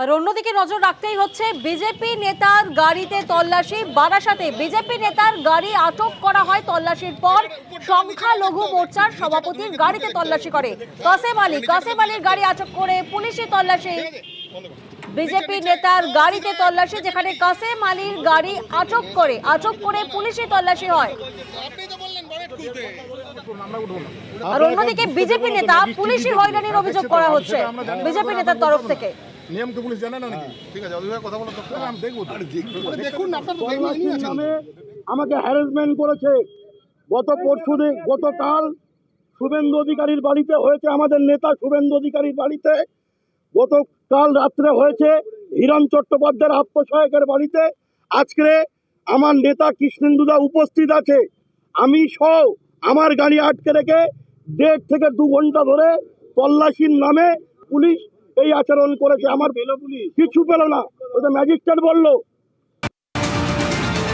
আর অন্যদিকে নজর রাখতেই হচ্ছে বিজেপি নেতার গাড়িতে তল্লাশি। বারাসাতে বিজেপি নেতার গাড়ি আটক করা হয় তল্লাশির পর। সংখ্যালঘু মোর্চার সভাপতির গাড়িতে তল্লাশি করে কাসেম আলীর গাড়ি আটক করে পুলিশি তল্লাশি। বিজেপি নেতার গাড়িতে তল্লাশি, যেখানে কাসেম আলীর গাড়ি আটক করে পুলিশি তল্লাশি হয়। আর অন্যদিকে বিজেপি নেতা পুলিশি হয়রানির অভিযোগ করা হচ্ছে বিজেপি নেতার তরফ থেকে। নিয়ম তো পুলিশ জানে না নাকি? ঠিক আছে, অভিভাবক কথা বলার দরকার আমি দেখবো। দেখুন আমাকে হ্যারাসমেন্ট করেছে। গতকাল শুভেন্দু অধিকারীর বাড়িতে হয়েছে, আমাদের নেতা শুভেন্দু অধিকারীর বাড়িতে। গতকাল রাত্রে হয়েছে হিরণ চট্টোপাধ্যায়ের আত্মসহায়কের বাড়িতে। আজকে আমার নেতা কৃষ্ণেন্দুদা উপস্থিত আছে। আমি সহ আমার গাড়ি আটকে রেখে 1.5 থেকে 2 ঘন্টা ধরে তল্লাশির নামে পুলিশ এই আচরণ করেছে। আমার কিছু পেল না, ওই তো ম্যাজিস্ট্রেট বললো